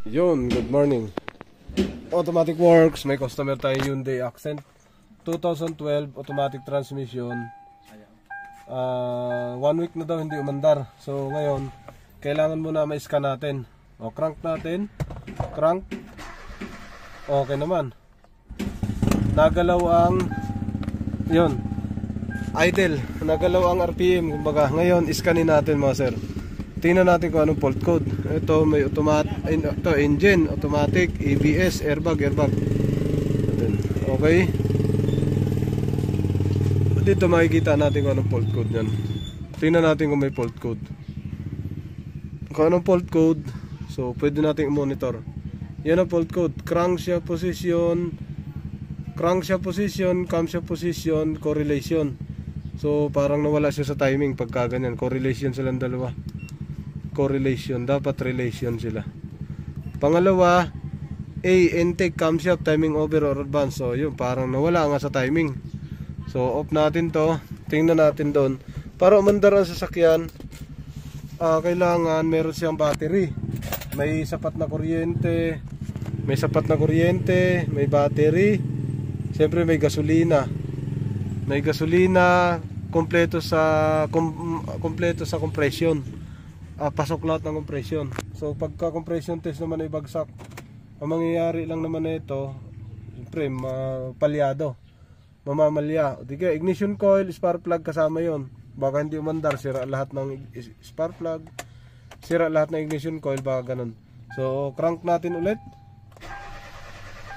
Yun, good morning. Automatic works, may customer tayo Hyundai Accent 2012 automatic transmission. 1 week na daw hindi umandar. So ngayon, kailangan muna ma-scan natin. O, crank natin. Crank. Okay naman. Nagalaw ang yun, idle. Nagalaw ang RPM. Kumbaga, ngayon, scanin natin mga sir. Tingnan natin kung anong fault code. Ito may ito engine, automatic, ABS, airbag. Okay. Dito makikita natin kung anong fault code yan. Tingnan natin kung may fault code. Kung anong fault code, so pwede natin i-monitor. Yan ang fault code. Crankshaft position, camshaft position, correlation. So parang nawala siya sa timing pagka ganyan. Correlation silang dalawa. Correlation, dapat relation sila. Pangalawa, A, intake, camshaft, timing over or advance. So yun, parang nawala nga sa timing. So off natin to. Tingnan natin doon. Para umandar ang sasakyan, kailangan meron siyang battery. May sapat na kuryente, may battery. Siyempre may gasolina. Kompleto sa compression. Pasok lahat ng compression. So pagka compression test naman ay bagsak, ang mangyayari lang naman nito, siyempre palyado, mamamalya. Di kaya ignition coil, spark plug kasama yon. Baka hindi umandar, sira lahat ng spark plug, sira lahat ng ignition coil, baka ganun. So crank natin ulit.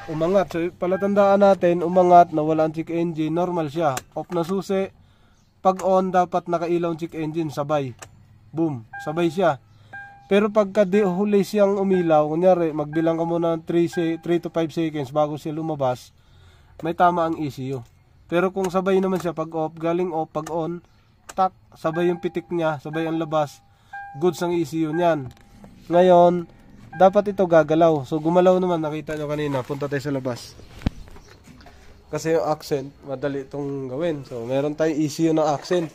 Umangat. So palatandaan natin, umangat, nawala ang check engine, normal siya. Off na susi. Pag on, dapat nakailaw ang check engine, sabay. Boom, sabay siya. Pero pagka huli siyang umilaw, kunyari magbilang ka muna ng 3 to 5 seconds bago siya lumabas, may tama ang ECU. Pero kung sabay naman siya, pag off, galing off, pag on, tak, sabay yung pitik niya, sabay ang labas, goods ang ECU niyan. Ngayon, dapat ito gagalaw. So gumalaw naman, nakita nyo kanina, punta tayo sa labas. Kasi yung accent, madali itong gawin. So meron tayong ECU ng accent.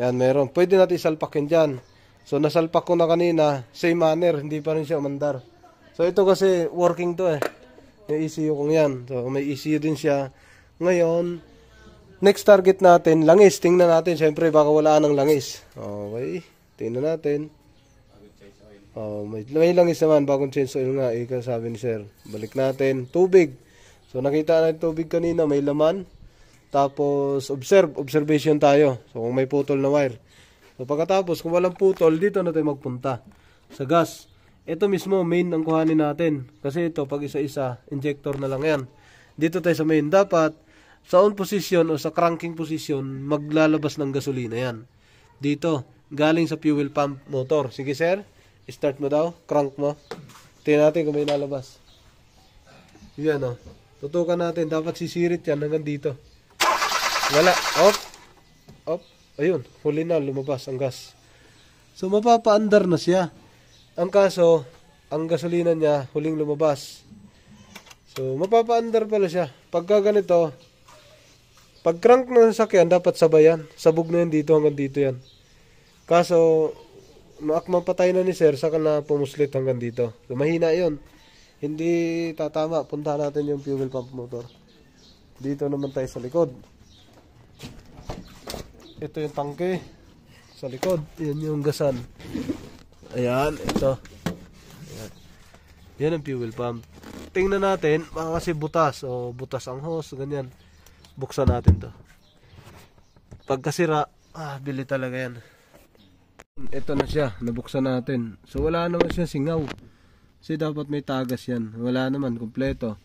Yan, meron. Pwede natin isalpakin dyan. So nasalpak ko na kanina, same manner, hindi pa rin siya umandar. So ito kasi working to eh, yung ECU kong yan. So may ECU din siya. Ngayon, next target natin, langis. Tingnan natin, syempre baka wala ng langis. Okay, tingnan natin. May langis naman, bagong change oil nga, sabi ni sir. Balik natin, tubig. So nakita natin tubig kanina, may laman. Tapos observation tayo. So kung may putol na wire. So pagkatapos kung walang putol, dito na tayo magpunta sa gas. Ito mismo main ang kuhanin natin. Kasi ito pag isa-isa, injector na lang yan. Dito tayo sa main. Dapat sa on position o sa cranking position, maglalabas ng gasolina yan. Dito, galing sa fuel pump motor. Sige sir, start mo daw, crank mo. Tingnan natin kung may lalabas. Yan o. Tutukan natin, dapat sisirit yan hanggang dito. Wala. Op. Ayun. Huli na. Lumabas ang gas. So, mapapaandar na siya. Ang kaso, ang gasolina niya, huling lumabas. So, mapapaandar pala siya. Pagka ganito, pag crank ng sasakyan, dapat sabayan. Sabog na yan dito hanggang dito yan. Kaso, mapatay na ni sir, saka na pumuslit hanggang dito. So, mahina yun. Hindi tatama. Punta natin yung fuel pump motor. Dito naman tayo sa likod. Ito yung tangke sa likod. Yan yung gasan. Ayan, ito. Ayan. Yan ang fuel pump. Tingnan natin, baka kasi butas. O butas ang hose, ganyan. Buksan natin to. Pagkasira, bili talaga yan. Ito na siya, nabuksan natin. So wala naman siya singaw. Kasi dapat may tagas yan. Wala naman, kompleto.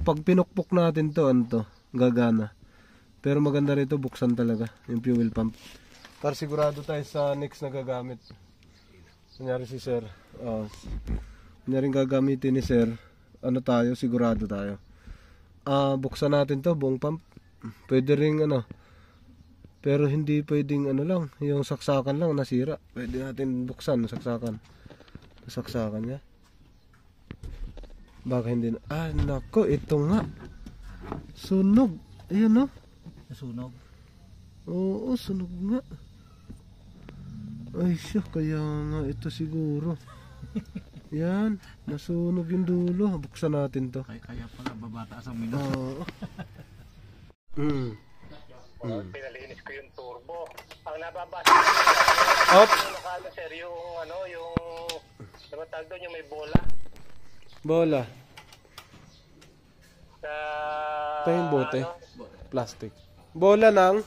Pag pinukpok natin to, ano to? Gagana. Pero maganda rito, buksan talaga yung fuel pump. Para sigurado tayo sa next na gagamit. Kunyari si sir. Kunyari gagamitin ni sir. Ano tayo, sigurado tayo. Buksan natin to, buong pump. Pwede ring ano. Pero hindi pwedeng ano lang. Yung saksakan lang, nasira. Pwede natin buksan, saksakan. Saksakan niya. Baka hindi na. Nako, ito nga. Sunog. Ayan no. Nasunog? Oo, sunog nga. Ay siya, kaya nga ito siguro. Yan, nasunog yung dulo. Buksan natin to. Kaya pala babataas ang minus. Oo. Pinalinis ko yung turbo. Ang nababasa ko Up. nakano sir, yung ano, yung namatag doon yung may bola. Bola. Sa Ito yung bote. ano, Plastic. Bola ng...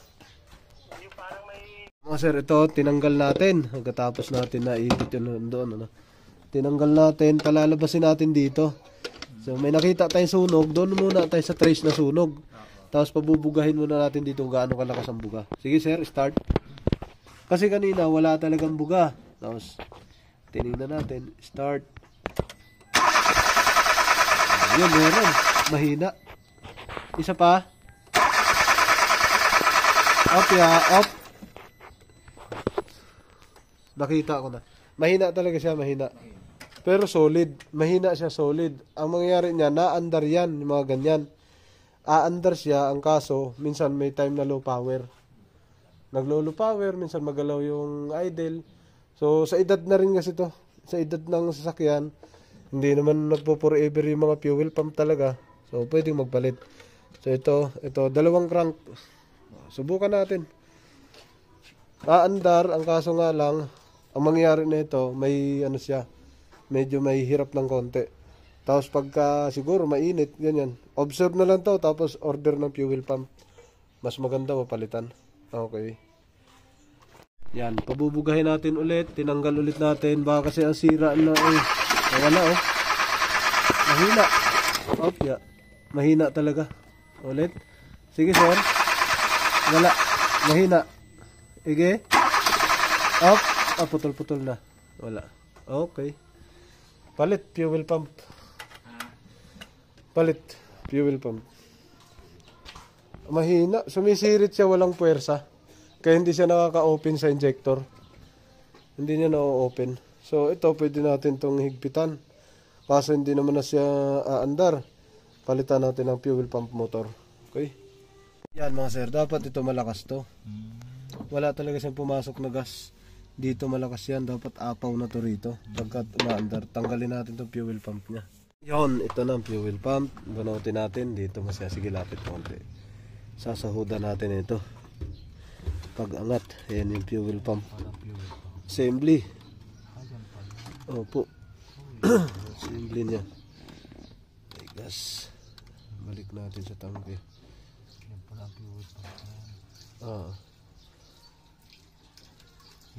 yung parang may Mga sir, ito, tinanggal natin. Pagkatapos natin na ikot yun doon. Ano? Tinanggal natin, palalabasin natin dito. So, may nakita tayong sunog. Doon muna tayo sa trace na sunog. Tapos, pabubugahin muna natin dito kung gaano kalakas ang buga. Sige sir, start. Kasi kanina, wala talagang buga. Tapos, tinignan natin. Start. Ayun, meron. Mahina. Isa pa. Up, ya. Up. Nakita ko na. Mahina talaga siya, mahina. Pero solid. Mahina siya, solid. Ang mangyayari niya, na-under yan, yung mga ganyan. A-under siya, ang kaso, minsan may time na low power. Naglo-low power, minsan magalaw yung idle. So, sa edad na rin kasi to. Sa edad ng sasakyan, hindi naman nagpo-forever yung mga fuel pump talaga. So, pwedeng magpalit. So, ito, dalawang crank. Subukan natin. A-under, ang kaso nga lang, ang mangyayari na ito, may ano siya, medyo may hirap ng konti. Tapos pagka siguro mainit, ganyan. Observe na lang to, tapos order ng fuel pump. Mas maganda mapalitan. Okay. Yan, pabubugahin natin ulit, tinanggal ulit natin. Baka kasi ang sira na nawala oh. Mahina. Op, ya. Mahina talaga. Ulit. Sige sir. Wala. Mahina. Ige. Up. Putol-putol na. Wala. Okay. Palit fuel pump. Palit fuel pump. Mahina. Sumisirit siya, walang puwersa. Kaya hindi siya nakaka-open sa injector. Hindi niya na-open. So ito pwede natin tong higpitan. Kaso hindi naman na siya aandar. Palitan natin ang fuel pump motor. Okay. Yan mga sir, dapat ito malakas to. Wala talaga siyang pumasok na gas. Dito malakas yan, dapat apaw na to rito. Pagkat umaandar, tanggalin natin itong fuel pump niya. Yon, ito na ang fuel pump. Bunutin natin dito, masaya. Sige, lapit konti. Sasahudan natin ito. Pag angat, ayan yung fuel pump. Assembly. Opo. Assembly niya. Ay, gas. Balik natin sa tangke. Yan pala ang fuel pump.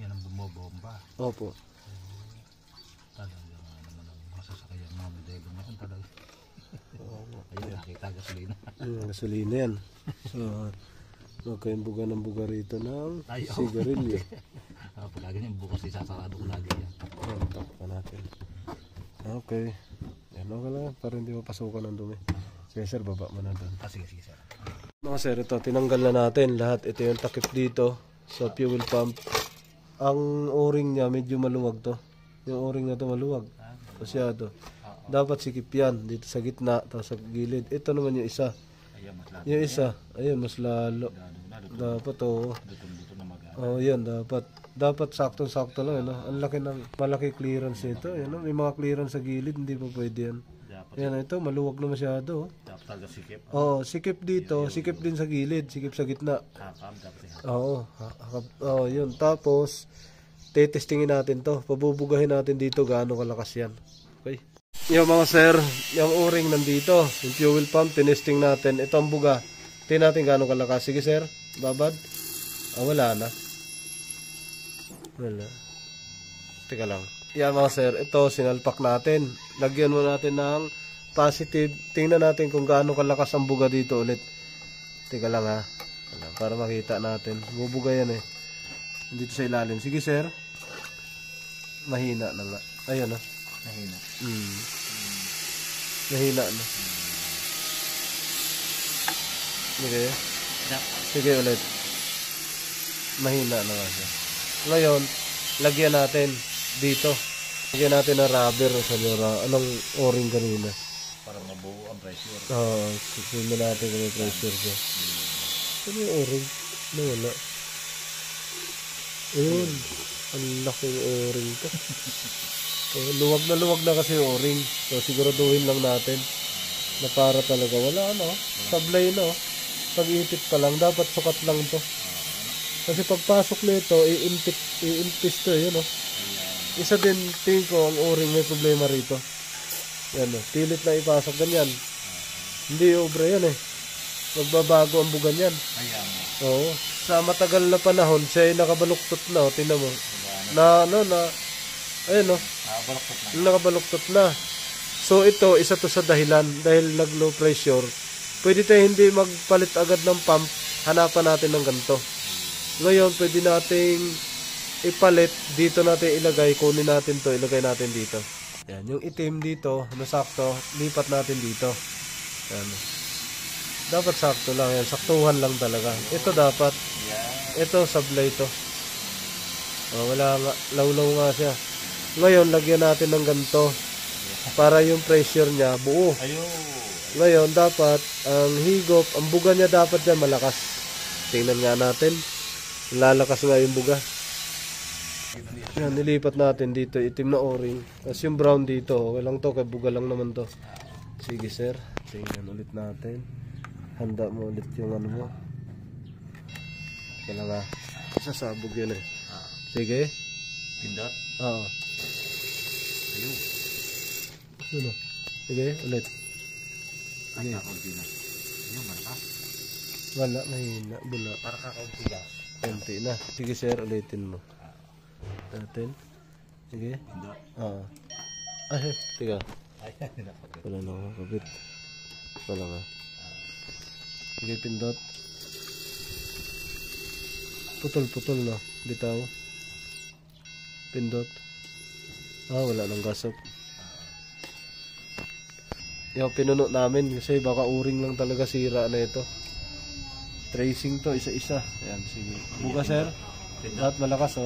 Yan ang bumobomba. Opo. Talagang naman ang masasakyan mga modelo ngayon talaga. Ayun, nakita gasolina. Gasolina yan. So, kayong buga ng buga rito ng sigarilyo. Pag ganyan bukas isasarado ko lagi yan. Takpan natin. Okay. Yan, okay lang. Para hindi mapasukan ng dumi. Sige sir, baba mo na doon. Sige sir. Mga sir, ito, tinanggal na natin lahat. Ito yung takip dito sa fuel pump. Ang o-ring niya medyo maluwag to. Yung o-ring na to maluwag. Masyado. Dapat sikip yan dito sa gitna, tapos sa gilid. Ito naman yung isa. Yung isa, ayun, mas lalo. Dapat yan, dapat. Dapat saktong-sakto lang, ano? Ang laki ng, malaki clearance nito, ano? May mga clearance sa gilid, hindi pa pwede yan. Yan, ito, maluwag na masyado. Dapat talaga sikip. Oo, sikip dito, sikip din sa gilid, sikip sa gitna. Oo, yun. Tapos, tetestingin natin to. Pabubugahin natin dito gaano kalakas yan. Okay. Yung mga sir, yung o-ring nandito. Yung fuel pump, tinesting natin. Ito ang buga. Tingnan natin gaano kalakas. Sige sir, babad. Wala na. Wala. Teka lang. Yan mga sir, ito sinalpak natin. Lagyan mo natin ng positive. Tingnan natin kung gaano kalakas ang buga dito ulit. Teka lang ha. Para makita natin. Bubuga yan eh. Dito sa ilalim. Sige sir. Mahina na nga. Ayun ha. Mahina. Mahina na. Sige. Sige ulit. Mahina na nga siya. Ngayon, lagyan natin dito. Lagyan natin ng rubber o sanyora. Anong o-ring kanina? Para mabuo ang pressure. Oo. Susunod natin kung may pressure siya. Ano yung o-ring? Nawala. Ayun. Ang laki yung o-ring ko. So, luwag na kasi yung o-ring. So siguraduhin lang natin na para talaga wala sablay pag-ipit pa lang dapat sukat lang to. Kasi pagpasok nito iimpis to yun Isa din tingin ko ang o-ring may problema rito. Yan pilit na ipasok ganyan. Hindi obra yan magbabago ang bugan yan. Oo. Sa matagal na panahon siya ay nakabaluktot na tingnan mo. Ayun nakabaluktot na. So ito isa to sa dahilan dahil nag low pressure. Pwede tayo hindi magpalit agad ng pump, hanapan natin ng ganito. Ngayon pwede nating ipalit, dito natin ilagay, kunin natin to, ilagay natin dito. Yan, yung itim dito, sakto, lipat natin dito. Yan. Dapat sakto lang yan, saktuhan lang talaga. Ito dapat. Ito sablay to. Wala nga, lawlaw nga siya. Ngayon lagyan natin ng ganito para yung pressure niya buo. Ngayon dapat ang higop, ang buga niya dapat yan malakas. Tingnan nga natin. Lalakas nga yung buga. Yan, nilipat natin dito itim na o-ring. Tapos yung brown dito, okay lang to, kaya buga lang naman to. Sige sir, tingnan ulit natin. Handa mo ulit yung mo. Kailangan sasabog yun Sige. Pindot? Oo. Ayun. Sige, ulit. Ay, kakaunti na. Ayun, malakas. Wala, mahina. Bula. Para kakaunti gas. Kunti na. Sige sir, ulitin mo. Natin. Sige. Pindot. Oo. Ay, tiga. Ayan, napagod. Wala na ako, kapit. Wala nga. Sige, pindot. Putol-putol na. Bitaw. Pindot. Wala nang gasok. Yung pinuno namin kasi baka uring lang talaga sira na ito. Tracing to isa-isa. Ayan, sige. Buga sir. Lahat malakas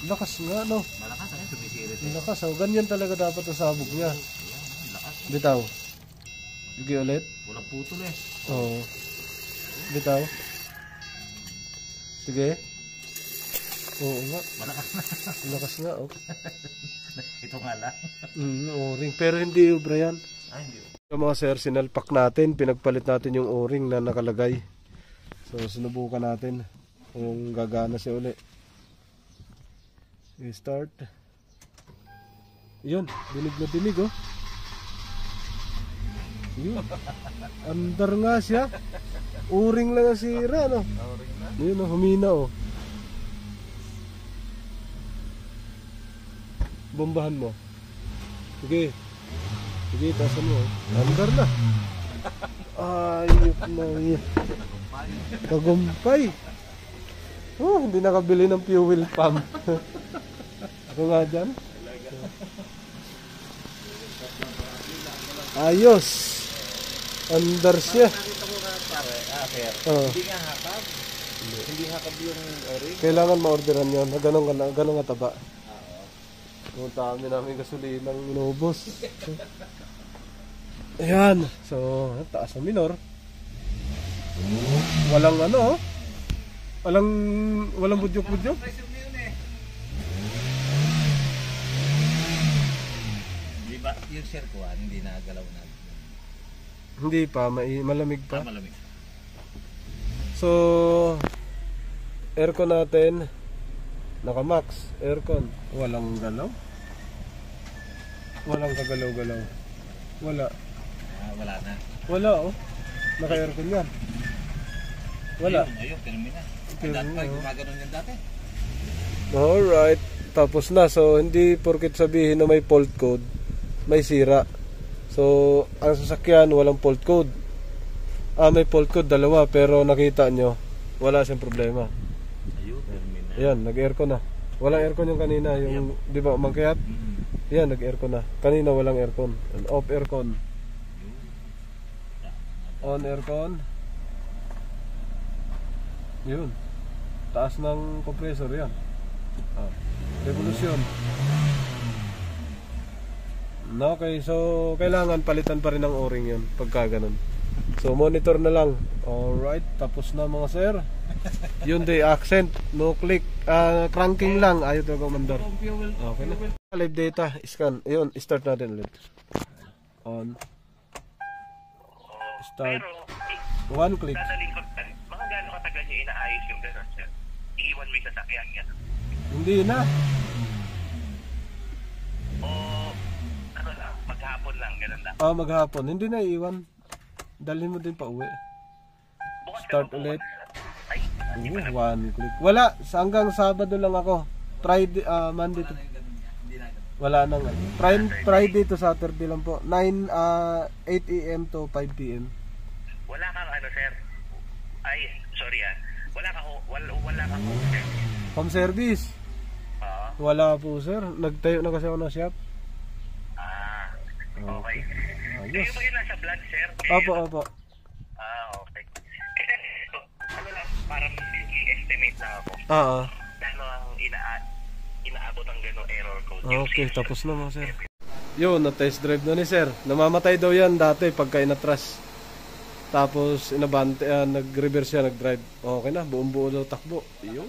Lakas nga Malakas sumisirit. Malakas ganyan talaga dapat ang sabog niya. Bitaw. Sige ulit. Walang putol Oo. Bitaw. Sige. Oo nga. Malakas nga Ito nga lang. O-ring. Pero hindi ubra yan. Hindi. Mga sir, sinalpak natin. Pinagpalit natin yung o-ring na nakalagay. So sinubukan natin kung gagana siya uli. I-start. Yun. Dinig na dinig Yun. Andar nga siya. O-ring lang ang sira Yun humina Bombahan mo. Sige. Sige, tasan mo. Andar na. Ayop na yun. Tagumpay. Hindi nakabili ng fuel pump. Ako nga dyan. Ayos. Andar siya. Hindi nga hakab. Hindi hakab yung o-ring. Kailangan ma-orderan yun. Ganong kataba. Ang dami namin gasolinang inubos. Ayan. So, taas na minor. Walang walang budyok-budyok. Di ba yung sirkuan hindi nagalaw na? Hindi pa, malamig pa. Malamig. So, aircon natin naka-max aircon. Walang galaw. Walang kagalaw-galaw. Wala. Wala na. Wala naka-aircon yan. Wala. Ayun, termina. Dati pa, gumaganon yan dati. Alright. Tapos na. So, hindi porket sabihin na may fault code, may sira. So, ang sasakyan, walang fault code. May fault code, dalawa. Pero nakita nyo, wala siyang problema. Ayun, termina. Ayan, nag-aircon na. Walang aircon yung kanina. Yung, di ba, umangkayat? Ayan, nag-aircon na. Kanina walang aircon. Off aircon. On aircon. Yun. Taas ng compressor yan. Revolution. Okay, so kailangan palitan pa rin ng o-ring yun pagka ganun. So monitor na lang. Alright, tapos na mga sir. Hyundai Accent, no click, cranking lang, ayaw talaga umandar. Okay na. Live data, scan. Ayun, start natin ulit. On. Start. Pero, One click. dadaling ko, mga gano'ng katagal niyo inaayos yung gano'n, sir? Iiwan mo yung sasakyan niya. Hindi na. O, ano lang, maghapon lang, gano'n lang. Maghapon. Hindi na iiwan. Dalhin mo din pa uwi. Bukas ka Start pa po, ulit. Ay, hindi pa na. One click. Wala. Hanggang Sabado lang ako. Friday, Monday to... Wala nang ano. Friday to Saturday lang po. 8 a.m. to 5 p.m. Wala kang ano, sir? Ay, sorry wala kang home service. Home service? Wala po sir. Nagtayo na kasi ako ng shop. Okay. Ayos. Kayo ba yun nasa vlog, sir? Opo. Okay. Ano lang, parang i-estimate lang ako. Ano ang inaabot ang gano'ng error code. Okay, tapos na mo sir. Yun, na-test drive na ni sir. Namamatay daw yan dati pagka inatras. Tapos inabante, nag-reverse siya, nag-drive. Okay na, buong buo daw takbo. Yun.